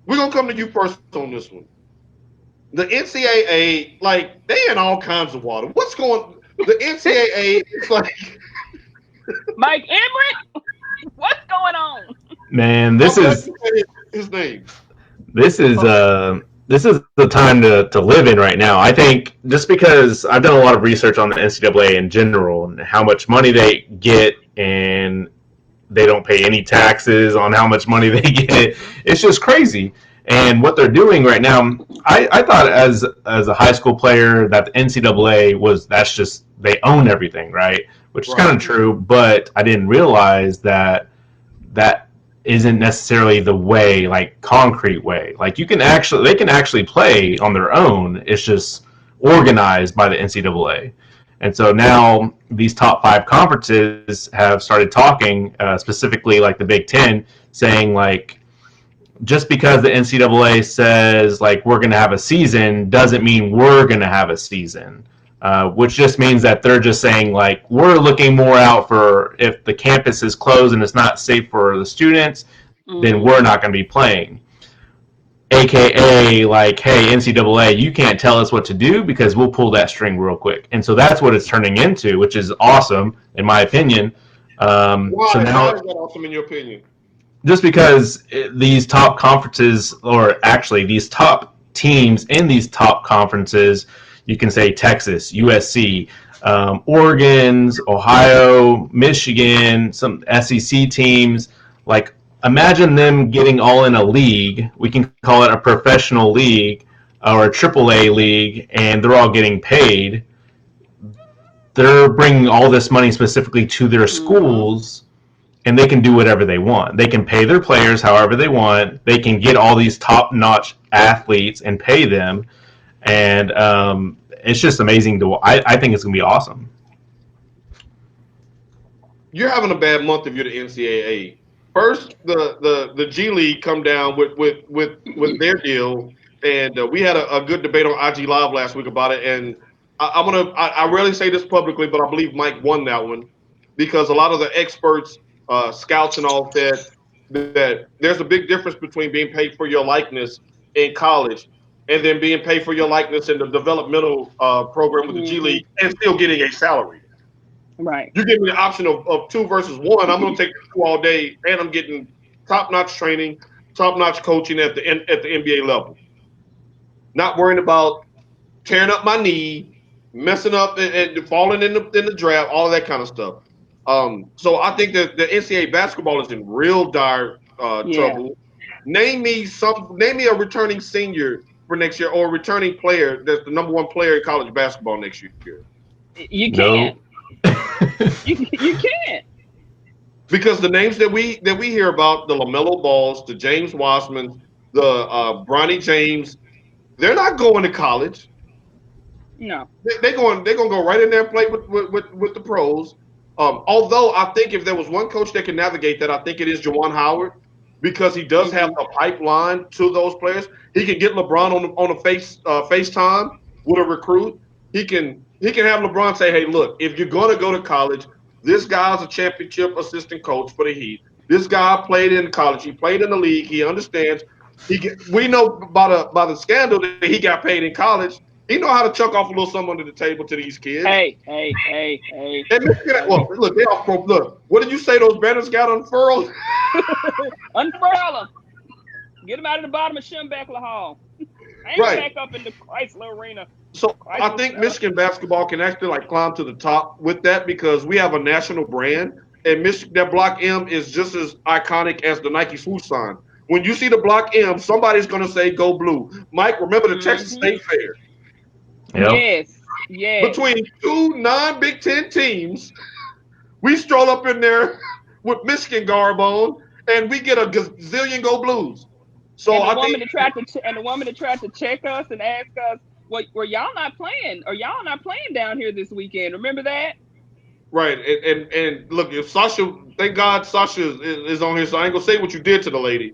we're gonna come to you first on this one. The NCAA, like, they in all kinds of water. What's going? The NCAA is like Mike Emmerich. What's going on? Man, this is his name. This is the time to live in right now. I think just because I've done a lot of research on the NCAA in general and how much money they get, and they don't pay any taxes on how much money they get. It's just crazy. And what they're doing right now, I thought as a high school player that the NCAA that's just they own everything, right? Which is kind of true, but I didn't realize that isn't necessarily the way, like concrete way. Like they can actually play on their own. It's just organized by the NCAA. And so now these top 5 conferences have started talking, specifically like the Big Ten, saying like, just because the NCAA says like we're going to have a season doesn't mean we're going to have a season. Which just means that they're just saying like we're looking more out for if the campus is closed and it's not safe for the students, then we're not going to be playing. AKA like, hey, NCAA, you can't tell us what to do because we'll pull that string real quick. And so that's what it's turning into, which is awesome in my opinion. Why is that awesome in your opinion? Just because these top conferences, or actually these top teams in these top conferences, you can say Texas, USC, Oregon's, Ohio, Michigan, some SEC teams. Like, imagine them getting all in a league. We can call it a professional league or a AAA league, and they're all getting paid. They're bringing all this money specifically to their schools, and they can do whatever they want. They can pay their players however they want. They can get all these top-notch athletes and pay them. And it's just amazing. I think it's going to be awesome. You're having a bad month if you're the NCAA. First, the G League come down with their deal, and we had a good debate on IG Live last week about it. And I rarely say this publicly, but I believe Mike won that one because a lot of the experts, scouts, and all said that there's a big difference between being paid for your likeness in college and then being paid for your likeness in the developmental program with the G League and still getting a salary. Right. You give me the option of 2 versus 1. I'm going to take 2 all day, and I'm getting top-notch training, top-notch coaching at the NBA level. Not worrying about tearing up my knee, messing up and falling in the draft, all of that kind of stuff. So I think that the NCAA basketball is in real dire trouble. Name me a returning senior for next year or a returning player that's the number 1 player in college basketball next year. You can't. You can't. Because the names that we hear about, the LaMelo Balls, the James Wiseman, the Bronny James, they're not going to college. No. They're going to go right in there and play with the pros. Although I think if there was one coach that can navigate that, I think it is Juwan Howard, because he does have the pipeline to those players. He can get LeBron on a FaceTime with a recruit. He can have LeBron say, "Hey, look, if you're going to go to college, this guy's a championship assistant coach for the Heat. This guy played in college. He played in the league. He understands. We know by the scandal that he got paid in college. He know how to chuck off a little something under the table to these kids." Hey. And well, look, they all pro. Look, what did you say? Those banners got unfurled. Unfurl them. Get them out of the bottom of Schembechler Hall. Ain't back up in the Chrysler Arena. So I think Michigan basketball can actually like climb to the top with that, because we have a national brand, and that block M is just as iconic as the Nike swoosh sign. When you see the block M, somebody's going to say "Go Blue." Mike, remember the Texas State Fair? Yep. Yes. Between two non-Big Ten teams, we stroll up in there with Michigan garb on, and we get a gazillion Go Blues. So and the woman that tried to check us and ask us, "What were y'all not playing? Or y'all not playing down here this weekend?" Remember that? Right, and look, if Sasha, thank God Sasha is on here, so I ain't gonna say what you did to the lady.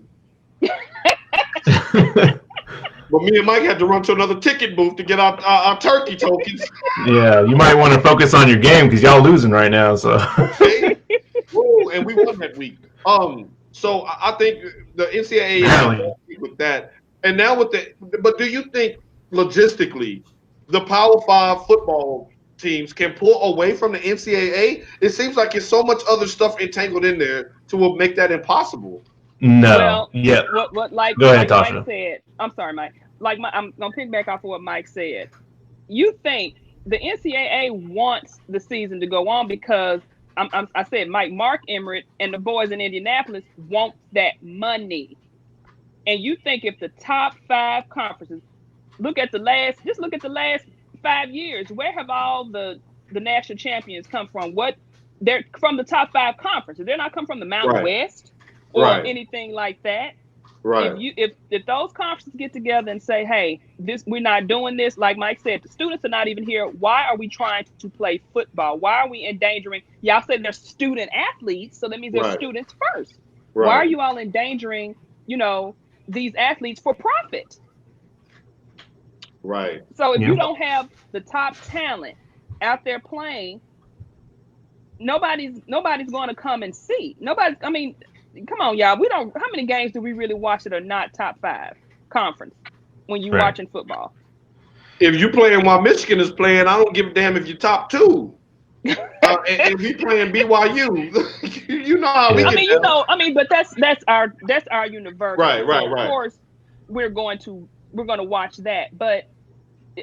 But me and Mike had to run to another ticket booth to get our turkey tokens. Yeah, you might want to focus on your game because y'all losing right now. So. Okay. Ooh, and we won that week. So I think the NCAA with that, and now with but do you think logistically the Power 5 football teams can pull away from the NCAA? It seems like there's so much other stuff entangled in there to make that impossible. No. Well, yeah. What like, Go ahead, like Tosha. Mike said. I'm sorry, Mike. I'm gonna pick back off of what Mike said. You think the NCAA wants the season to go on because I said Mark Emmert and the boys in Indianapolis want that money. And you think if the top 5 conferences look at the last 5 years, where have all the national champions come from? They're from the top 5 conferences. They're not come from the Mountain West or anything like that. Right. If those conferences get together and say, "Hey, we're not doing this," like Mike said, the students are not even here. Why are we trying to play football? Why are we endangering? Y'all said they're student athletes, so that means they're students first. Right. Why are you all endangering, these athletes for profit? Right. So if you don't have the top talent out there playing, nobody's going to come and see. I mean, come on, y'all. How many games do we really watch that are not top 5 conference when you're watching football? If you're playing while Michigan is playing, I don't give a damn if you're top 2. And if you're playing BYU, you know how we get down. But that's our university. Right. So of course, we're going to watch that. But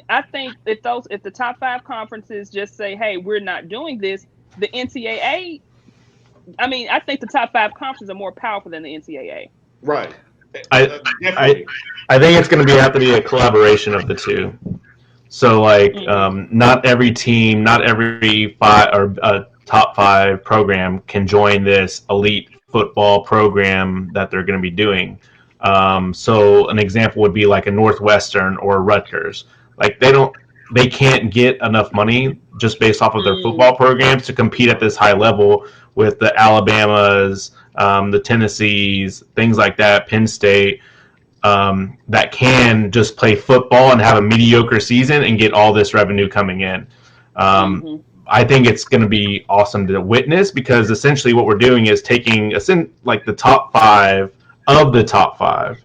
I think if the top 5 conferences just say, "Hey, we're not doing this," the NCAA. I think the top 5 conferences are more powerful than the NCAA. Right. I think it's going to have to be a collaboration of the two. So, like, not every team, not every top 5 program can join this elite football program that they're going to be doing. So, an example would be like a Northwestern or Rutgers. Like, they can't get enough money just based off of their football programs to compete at this high level with the Alabamas, the Tennessees, things like that, Penn State, that can just play football and have a mediocre season and get all this revenue coming in. I think it's going to be awesome to witness, because essentially what we're doing is taking like the top 5 of the top 5,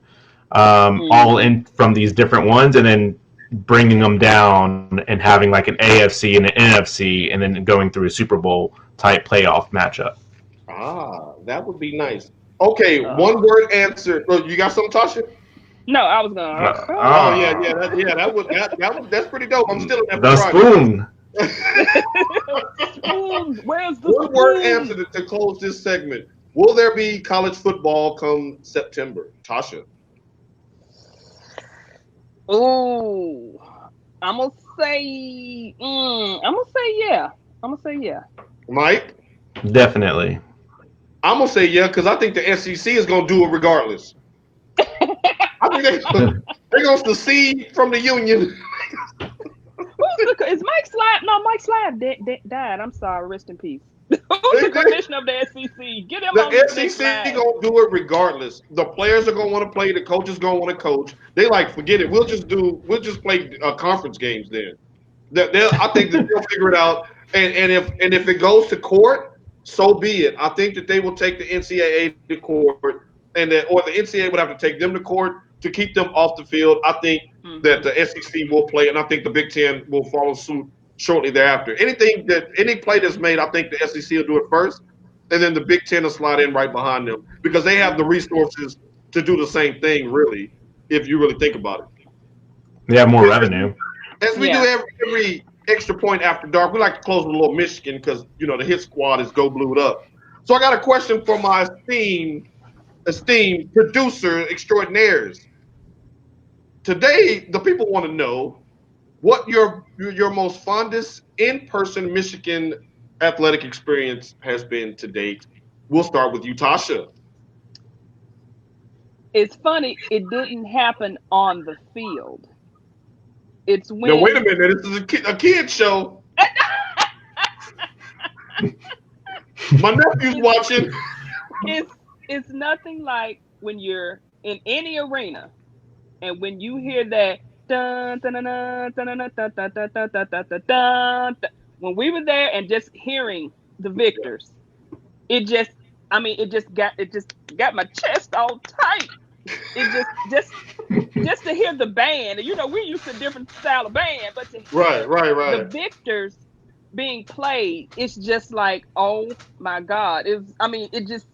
all in from these different ones, and then bringing them down and having like an AFC and an NFC, and then going through a Super Bowl type playoff matchup. That would be nice. Okay, one word answer. You got something, Tosha? No, I was gonna. That's pretty dope. I'm still in that. The spoon. Where's the one word answer to close this segment? Will there be college football come September, Tosha? Oh, I'm gonna say yeah. I'm gonna say yeah. Mike, Definitely. I'm gonna say yeah because I think the SEC is gonna do it regardless. I think they're gonna secede from the union. Is Mike Slab? No, Mike Slab died. I'm sorry. Rest in peace. Who's the commissioner of the SEC? Get him on The this next SEC line. gonna do it regardless. The players are gonna want to play. The coaches gonna want to coach. They like forget it. We'll just play conference games then. I think that they'll figure it out. And if it goes to court, so be it. I think that they will take the NCAA to court, or the NCAA would have to take them to court to keep them off the field. I think that the SEC will play, and I think the Big Ten will follow suit shortly thereafter. Any play that's made, I think the SEC will do it first, and then the Big Ten will slide in right behind them because they have the resources to do the same thing. Really, if you really think about it. They have more revenue. As we do every extra point after dark, we like to close with a little Michigan because the hit squad is go blued up. So I got a question for my esteemed producer extraordinaires. Today, the people want to know what your most fondest in-person Michigan athletic experience has been to date. We'll start with you, Tosha. It's funny. It didn't happen on the field. It's when. Now wait a minute. This is a kid show. My nephew's watching. It's nothing like when you're in any arena, and when you hear that dun, dun, dun, dun, dun, dun, dun, dun, dun, dun, dun, dun, dun, when we were there and just hearing the victors, it just got my chest all tight. It just to hear the band, we're used to a different style of band, but to hear the victors being played, it's just like, oh my God. It just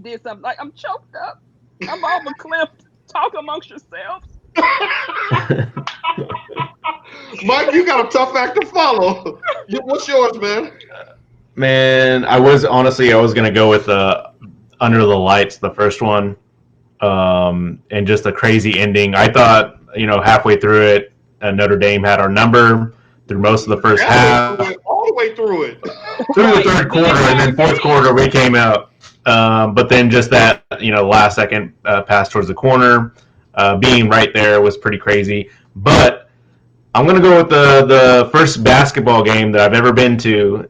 did something. Like, I'm choked up. I'm all verklempt. Talk amongst yourselves. Mike, you got a tough act to follow. What's yours, man? Man, I was going to go with Under the Lights, the first one, and just a crazy ending. I thought, halfway through it, Notre Dame had our number through most of the first half. All the way through it. Through the third quarter, and then fourth quarter, we came out. But then just that, last second pass towards the corner, being right there was pretty crazy. But I'm going to go with the first basketball game that I've ever been to.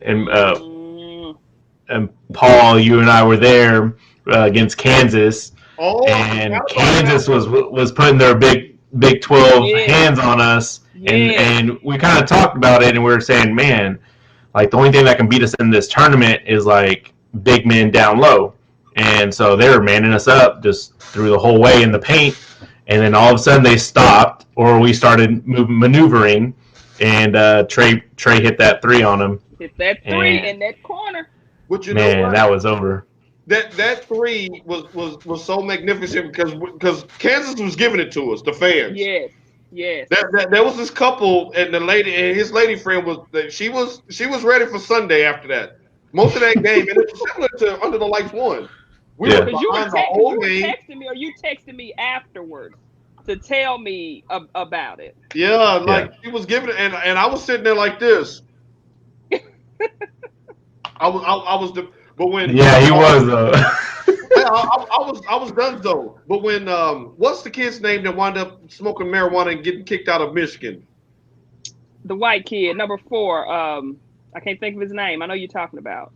And Paul, you and I were there against Kansas. Oh, and Kansas was putting their Big 12 hands on us. And we kind of talked about it, and we were saying, man, like the only thing that can beat us in this tournament is like big men down low. And so they were manning us up just through the whole way in the paint. And then all of a sudden they stopped, or we started maneuvering, and Trey hit that three on him. Hit that three in that corner. But man, that was over. That three was so magnificent because Kansas was giving it to us, the fans. Yes. There was this couple, and his lady friend she was ready for Sunday after that. Most of that game, and it was similar to Under the Lights 1. We were behind the whole game. Texting me, or you texted me afterwards to tell me about it. Yeah, she was giving it, and I was sitting there like this. I was but when he was though. I was done though. But when what's the kid's name that wound up smoking marijuana and getting kicked out of Michigan? The white kid, number 4. I can't think of his name. I know you're talking about.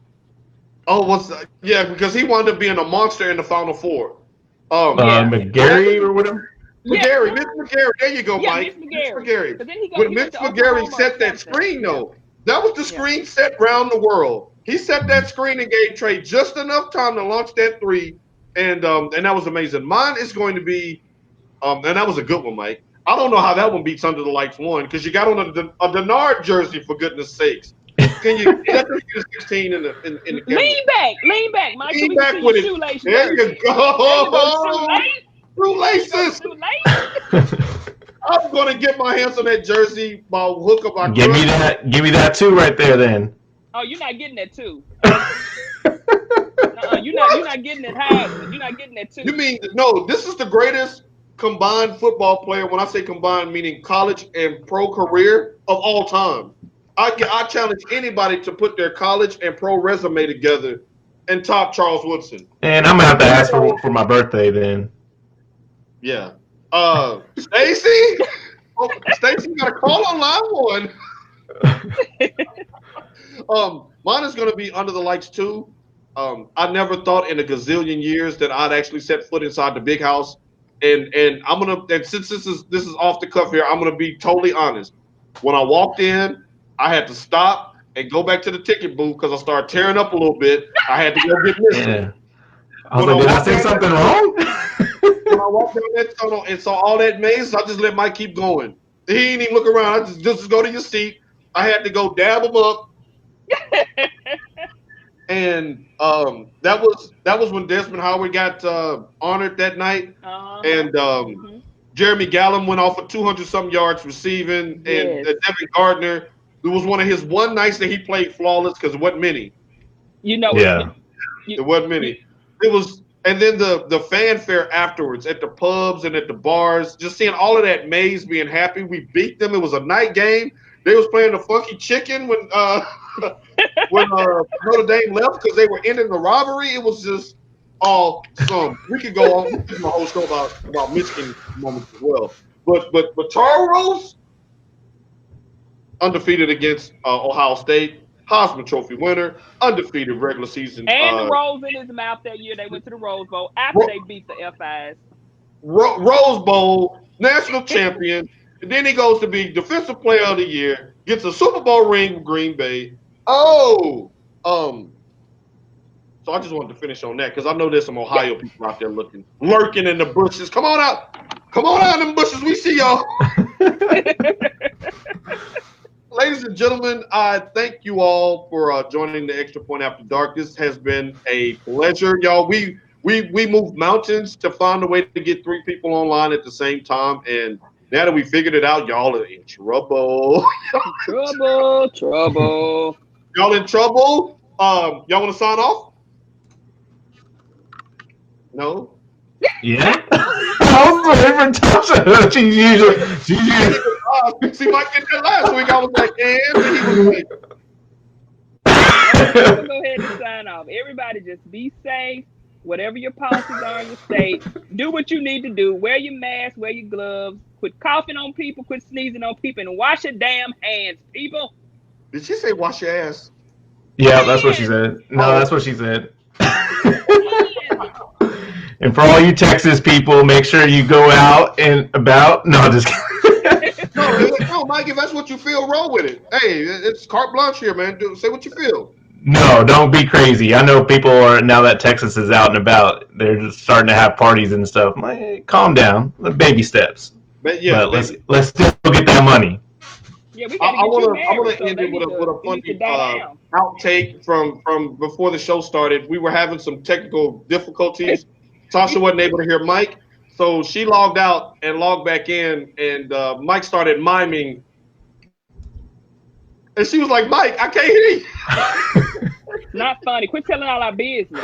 Oh, because he wound up being a monster in the Final Four. McGarry or whatever. McGarry, Mitch McGarry. There you go, Mike. Mitch McGarry. But then when Mitch McGarry set that screen, though, that was the screen set around the world. He set that screen and gave Trey just enough time to launch that three, and that was amazing. Mine is going to be, and that was a good one, Mike. I don't know how that one beats Under the Lights 1 because you got on a Denard jersey, for goodness sakes. Can you get 16 in the camera? Lean back, Mike. Lean back with it. There you go. Shoelaces. I'm gonna get my hands on that jersey by hook up. Give me that too right there then. Oh, you're not getting that too. You're not getting that high. You're not getting that too. You mean no? This is the greatest combined football player. When I say combined, meaning college and pro career of all time. I challenge anybody to put their college and pro resume together and top Charles Woodson. And I'm gonna have to ask for my birthday then. Yeah. Stacy? Oh, Stacy, you got a call on line one. Mine is gonna be Under the Lights 2. I never thought in a gazillion years that I'd actually set foot inside the big house. And I'm gonna, and since this is off the cuff here, I'm gonna be totally honest. When I walked in, I had to stop and go back to the ticket booth because I started tearing up a little bit. I had to go get missing. Yeah. I was like, did I say something wrong? When I walked down that tunnel and saw all that maze, I just let Mike keep going. He didn't even look around. I just go to your seat. I had to go dab him up. And that was when Desmond Howard got honored that night. And Jeremy Gallum went off for 200-something yards receiving. And Devin Gardner, it was one of his one nights that he played flawless because it wasn't many. It wasn't many. It was, and then the fanfare afterwards at the pubs and at the bars, just seeing all of that maze being happy. We beat them. It was a night game. They was playing the Funky Chicken when Notre Dame left because they were ending the rivalry. It was just awesome. We could go on a whole show about Michigan moments as well. But Charles undefeated against Ohio State. Heisman Trophy winner, undefeated regular season. And the rose in his mouth that year. They went to the Rose Bowl after they beat the FIs. Rose Bowl, national champion. And then he goes to be Defensive Player of the Year, gets a Super Bowl ring with Green Bay. So I just wanted to finish on that because I know there's some Ohio people out there lurking in the bushes. Come on out in the bushes. We see y'all. Ladies and gentlemen, I thank you all for joining the Extra Point After Dark. This has been a pleasure, y'all. We moved mountains to find a way to get 3 people online at the same time, and now that we figured it out, y'all are in trouble. Trouble. Y'all in trouble? Y'all want to sign off? No. Yeah. I was waiting for Tosha. She's usually. See, Mike did that last week. I was like, and he was like. We'll go ahead and sign off. Everybody just be safe. Whatever your policies are in your state, do what you need to do. Wear your mask, wear your gloves. Quit coughing on people, quit sneezing on people, and wash your damn hands, people. Did she say wash your ass? Yeah, that's what she said. No, that's what she said. And for all you Texas people, make sure you go out and about. No, just kidding. No, Mike, if that's what you feel, roll with it. Hey, it's carte blanche here, man. Say what you feel. No, don't be crazy. I know people are, now that Texas is out and about, they're just starting to have parties and stuff. I'm like, hey, calm down. Baby steps. But let's still get that money. Yeah, we gotta I want to end it with a funny outtake from before the show started. We were having some technical difficulties. Tosha wasn't able to hear Mike, so she logged out and logged back in, and Mike started miming. And she was like, Mike, I can't hear you. Not funny. Quit telling all our business.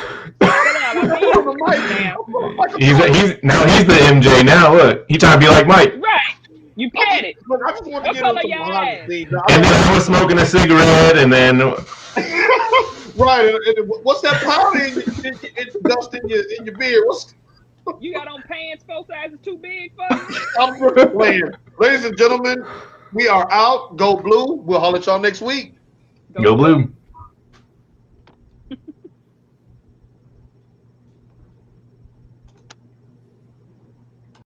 He's the MJ now. Look, he trying to be like Mike. Right. You pat it. Look, I just want to get into some behind the scenes. And then I was smoking a cigarette, and then. Right. What's that powder it's dust in your beard? You got on pants 4 sizes too big for you? I'm just playing. Ladies and gentlemen, we are out. Go Blue. We'll holler at y'all next week. Go Blue.